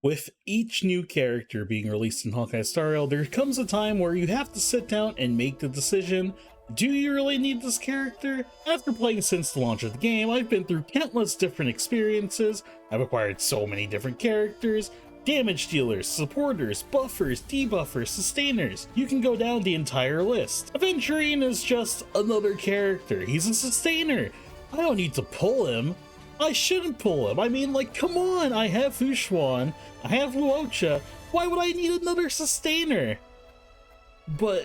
With each new character being released in Honkai Star Rail, there comes a time where you have to sit down and make the decision, do you really need this character? After playing since the launch of the game, I've been through countless different experiences, I've acquired so many different characters, damage dealers, supporters, buffers, debuffers, sustainers. You can go down the entire list. Aventurine is just another character, he's a sustainer. I don't need to pull him. I shouldn't pull him. I mean, like, come on, I have Fushuan, I have Luocha, why would I need another sustainer? But,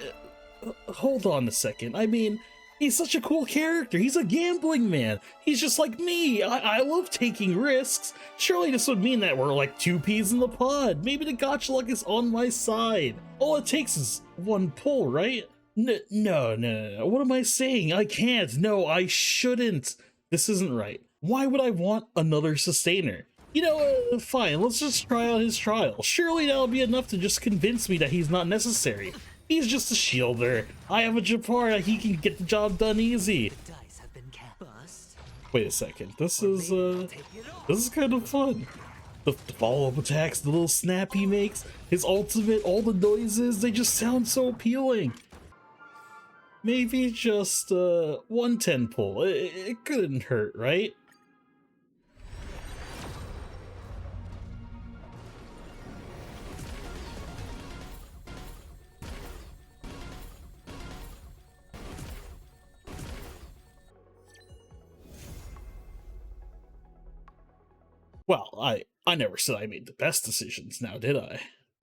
hold on a second, I mean, he's such a cool character, he's a gambling man, he's just like me, I love taking risks. Surely this would mean that we're like two peas in the pod, maybe the gacha luck is on my side. All it takes is one pull, right? No, what am I saying? I can't, no, I shouldn't. This isn't right. Why would I want another sustainer? You know, fine, let's just try out his trial. Surely that'll be enough to just convince me that he's not necessary. He's just a shielder. I have a Japar that he can get the job done easy. Wait a second, this is kind of fun. The follow-up attacks, the little snap he makes, his ultimate, all the noises, they just sound so appealing. Maybe just 110 pull, it couldn't hurt, right? Well, I never said I made the best decisions now, did I?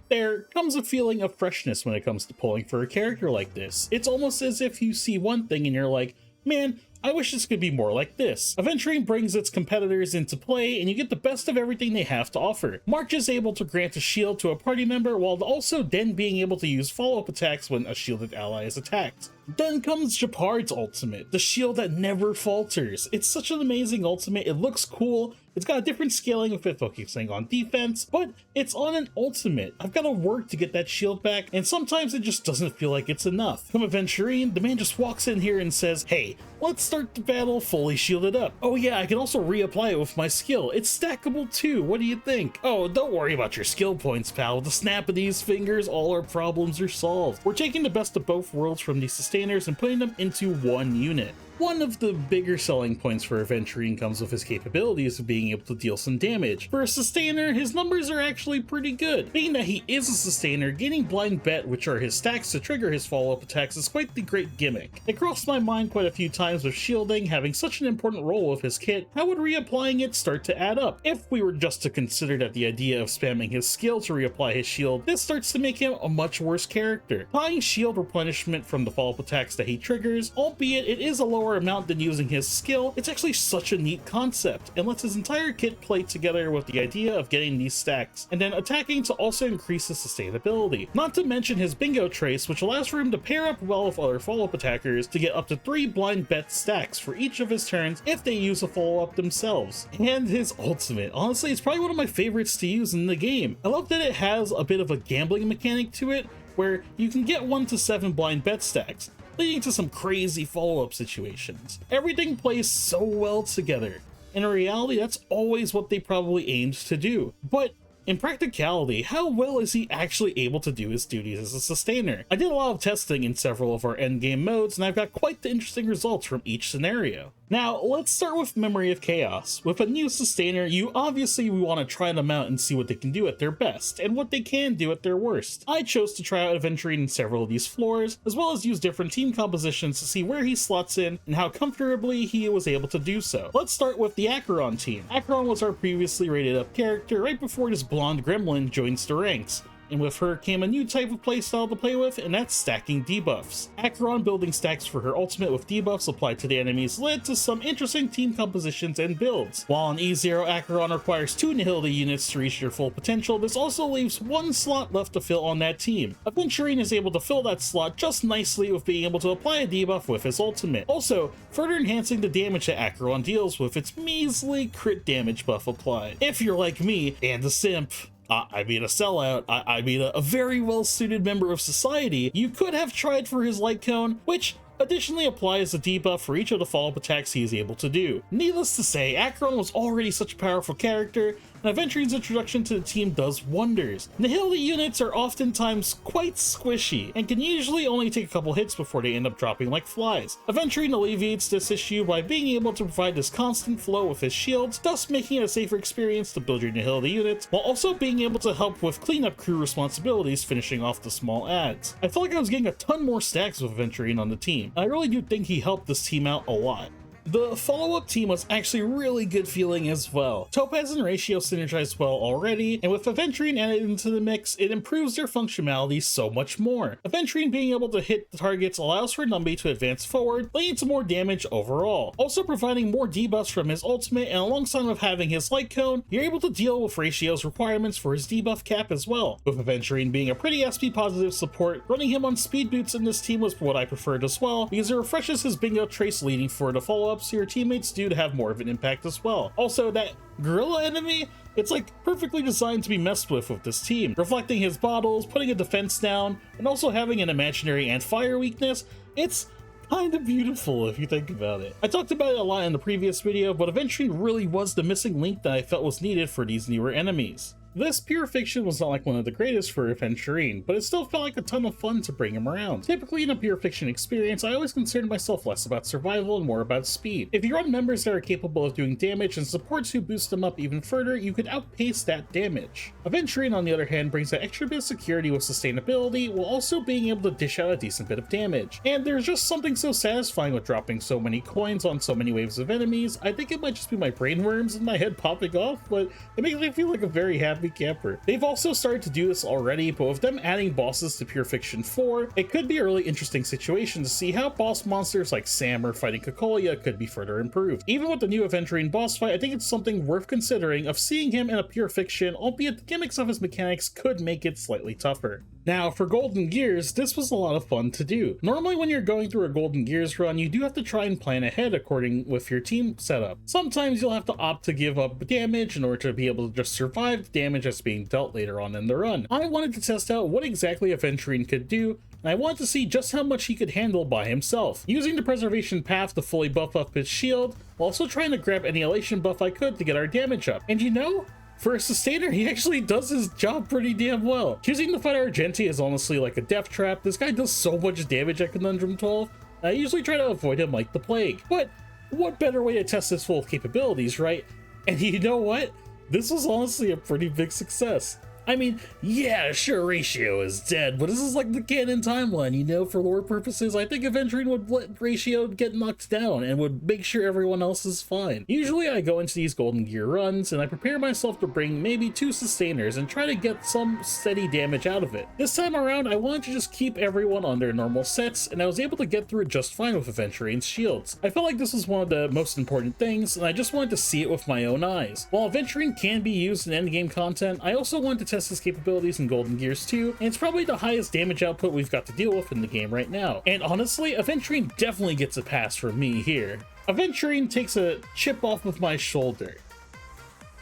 There comes a feeling of freshness when it comes to pulling for a character like this. It's almost as if you see one thing and you're like, man, I wish this could be more like this. Aventurine brings its competitors into play and you get the best of everything they have to offer. March is able to grant a shield to a party member while also then being able to use follow-up attacks when a shielded ally is attacked. Then comes Japar's ultimate, the shield that never falters. It's such an amazing ultimate, it looks cool, it's got a different scaling of it focusing on defense, but it's on an ultimate. I've got to work to get that shield back, and sometimes it just doesn't feel like it's enough. Come Aventurine, the man just walks in here and says, hey, let's start the battle fully shielded up. Oh yeah, I can also reapply it with my skill. It's stackable too, what do you think? Oh, don't worry about your skill points, pal. With the snap of these fingers, all our problems are solved. We're taking the best of both worlds from these sustainers and putting them into one unit. One of the bigger selling points for Aventurine comes with his capabilities of being able to deal some damage. For a sustainer, his numbers are actually pretty good. Being that he is a sustainer, gaining blind bet, which are his stacks to trigger his follow-up attacks, is quite the great gimmick. It crossed my mind quite a few times with shielding having such an important role with his kit. How would reapplying it start to add up? If we were just to consider that the idea of spamming his skill to reapply his shield, this starts to make him a much worse character. Tying shield replenishment from the follow-up attacks that he triggers, albeit it is a lower amount than using his skill, it's actually such a neat concept and lets his entire kit play together with the idea of getting these stacks and then attacking to also increase his sustainability. Not to mention his bingo trace, which allows for him to pair up well with other follow-up attackers to get up to 3 blind bet stacks for each of his turns if they use a follow-up themselves. And his ultimate, honestly, it's probably one of my favorites to use in the game. I love that it has a bit of a gambling mechanic to it where you can get 1 to 7 blind bet stacks, leading to some crazy follow-up situations. Everything plays so well together. In reality, that's always what they probably aimed to do. But in practicality, how well is he actually able to do his duties as a sustainer? I did a lot of testing in several of our endgame modes, and I've got quite the interesting results from each scenario. Now, let's start with Memory of Chaos. With a new sustainer, you obviously want to try them out and see what they can do at their best, and what they can do at their worst. I chose to try out Aventurine in several of these floors, as well as use different team compositions to see where he slots in and how comfortably he was able to do so. Let's start with the Acheron team. Acheron was our previously rated up character right before this blonde gremlin joins the ranks. And with her came a new type of playstyle to play with, and that's stacking debuffs. Acheron building stacks for her ultimate with debuffs applied to the enemies led to some interesting team compositions and builds. While on E0 Acheron requires 2 Nihility units to reach their full potential, this also leaves 1 slot left to fill on that team. Aventurine is able to fill that slot just nicely with being able to apply a debuff with his ultimate. Also, further enhancing the damage that Acheron deals with its measly crit damage buff applied. If you're like me, and a simp, I mean a sellout, I mean a very well-suited member of society, you could have tried for his light cone, which additionally applies a debuff for each of the follow-up attacks he is able to do. Needless to say, Acheron was already such a powerful character and Aventurine's introduction to the team does wonders. Nihility units are oftentimes quite squishy, and can usually only take a couple hits before they end up dropping like flies. Aventurine alleviates this issue by being able to provide this constant flow with his shields, thus making it a safer experience to build your Nihility units, while also being able to help with cleanup crew responsibilities, finishing off the small ads. I felt like I was getting a ton more stacks with Aventurine on the team. I really do think he helped this team out a lot. The follow-up team was actually really good feeling as well. Topaz and Ratio synergized well already, and with Aventurine added into the mix, it improves their functionality so much more. Aventurine being able to hit the targets allows for Numby to advance forward, leading to more damage overall, also providing more debuffs from his ultimate, and alongside with having his light cone, you're able to deal with Ratio's requirements for his debuff cap as well. With Aventurine being a pretty SP positive support, running him on speed boots in this team was what I preferred as well, because it refreshes his bingo trace leading for the follow-up so your teammates do have more of an impact as well. Also, that gorilla enemy, it's like perfectly designed to be messed with this team. Reflecting his bottles, putting a defense down, and also having an imaginary and fire weakness, it's kind of beautiful if you think about it. I talked about it a lot in the previous video, but Aventurine really was the missing link that I felt was needed for these newer enemies. This pure fiction was not like one of the greatest for Aventurine, but it still felt like a ton of fun to bring him around. Typically in a pure fiction experience, I always concerned myself less about survival and more about speed. If you run members that are capable of doing damage and supports who boost them up even further, you could outpace that damage. Aventurine, on the other hand, brings that extra bit of security with sustainability, while also being able to dish out a decent bit of damage. And there's just something so satisfying with dropping so many coins on so many waves of enemies. I think it might just be my brainworms in my head popping off, but it makes me feel like a very happy camper. They've also started to do this already, but with them adding bosses to Pure Fiction 4, it could be a really interesting situation to see how boss monsters like Sam or fighting Cocolia could be further improved. Even with the new Aventurine boss fight, I think it's something worth considering of seeing him in a Pure Fiction, albeit the gimmicks of his mechanics could make it slightly tougher. Now, for Golden Gears, this was a lot of fun to do. Normally when you're going through a Golden Gears run, you do have to try and plan ahead according with your team setup. Sometimes you'll have to opt to give up damage in order to be able to just survive the damage that's being dealt later on in the run. I wanted to test out what exactly Aventurine could do, and I wanted to see just how much he could handle by himself, using the preservation path to fully buff up his shield, while also trying to grab annihilation buff I could to get our damage up. And you know, for a sustainer, he actually does his job pretty damn well. Choosing to fight Argenti is honestly like a death trap. This guy does so much damage at Conundrum 12. I usually try to avoid him like the plague. But what better way to test his full capabilities, right? And you know what? This was honestly a pretty big success. I mean, yeah, sure, Ratio is dead, but this is like the canon timeline, you know, for lore purposes. I think Aventurine would let Ratio get knocked down and would make sure everyone else is fine. Usually I go into these Golden Gear runs and I prepare myself to bring maybe 2 sustainers and try to get some steady damage out of it. This time around, I wanted to just keep everyone on their normal sets, and I was able to get through it just fine with Aventurine's shields. I felt like this was one of the most important things, and I just wanted to see it with my own eyes. While Aventurine can be used in endgame content, I also wanted to test his capabilities in Golden Gears 2, and it's probably the highest damage output we've got to deal with in the game right now. And honestly, Aventurine definitely gets a pass from me here. Aventurine takes a chip off of my shoulder.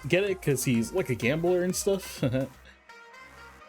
Get it? Because he's like a gambler and stuff?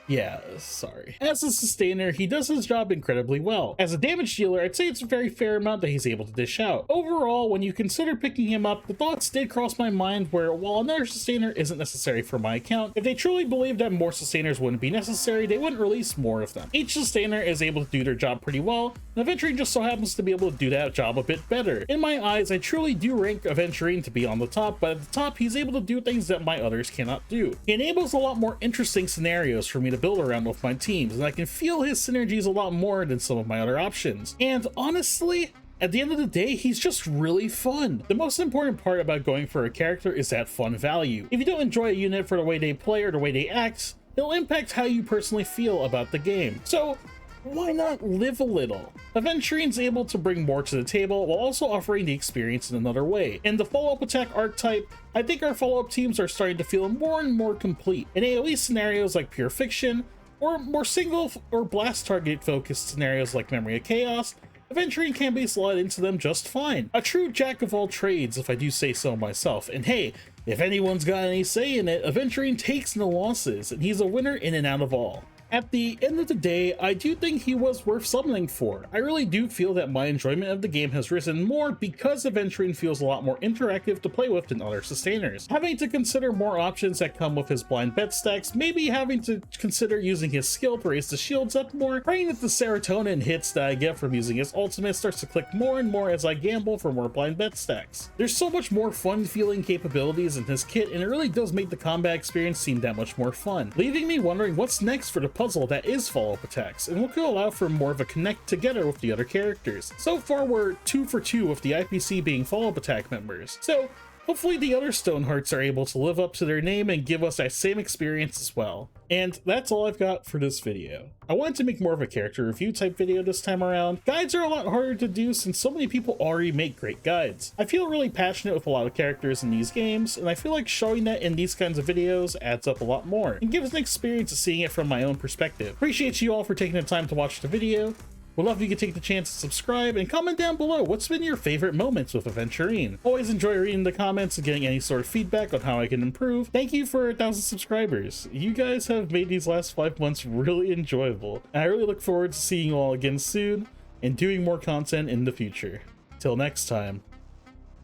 Yeah, sorry. As a sustainer, he does his job incredibly well. As a damage dealer, I'd say it's a very fair amount that he's able to dish out. Overall, when you consider picking him up, the thoughts did cross my mind where, while another sustainer isn't necessary for my account, if they truly believed that more sustainers wouldn't be necessary, they wouldn't release more of them. Each sustainer is able to do their job pretty well, and Aventurine just so happens to be able to do that job a bit better. In my eyes, I truly do rank Aventurine to be on the top, but at the top, he's able to do things that my others cannot do. He enables a lot more interesting scenarios for me to build around with my teams, and I can feel his synergies a lot more than some of my other options. And honestly, at the end of the day, he's just really fun. The most important part about going for a character is that fun value. If you don't enjoy a unit for the way they play or the way they act, it'll impact how you personally feel about the game. So why not live a little? Aventurine's able to bring more to the table while also offering the experience in another way. In the follow-up attack archetype, I think our follow-up teams are starting to feel more and more complete. In AoE scenarios like Pure Fiction, or more single or blast target focused scenarios like Memory of Chaos, Aventurine can be slotted into them just fine. A true jack of all trades, if I do say so myself. And hey, if anyone's got any say in it, Aventurine takes no losses, and he's a winner in and out of all. At the end of the day, I do think he was worth summoning for. I really do feel that my enjoyment of the game has risen more because Aventurine feels a lot more interactive to play with than other sustainers. Having to consider more options that come with his blind bet stacks, maybe having to consider using his skill to raise the shields up more, praying that the serotonin hits that I get from using his ultimate starts to click more and more as I gamble for more blind bet stacks. There's so much more fun feeling capabilities in his kit, and it really does make the combat experience seem that much more fun, leaving me wondering what's next for the puzzle that is follow-up attacks, and what could allow for more of a connect together with the other characters. So far we're 2 for 2 with the IPC being follow-up attack members, so hopefully the other Stonehearts are able to live up to their name and give us that same experience as well. And that's all I've got for this video. I wanted to make more of a character review type video this time around. Guides are a lot harder to do since so many people already make great guides. I feel really passionate with a lot of characters in these games, and I feel like showing that in these kinds of videos adds up a lot more and gives an experience of seeing it from my own perspective. Appreciate you all for taking the time to watch the video. Would love if you could take the chance to subscribe and comment down below what's been your favorite moments with Aventurine. Always enjoy reading the comments and getting any sort of feedback on how I can improve. Thank you for 1,000 subscribers. You guys have made these last 5 months really enjoyable, and I really look forward to seeing you all again soon and doing more content in the future. Till next time,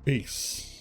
peace.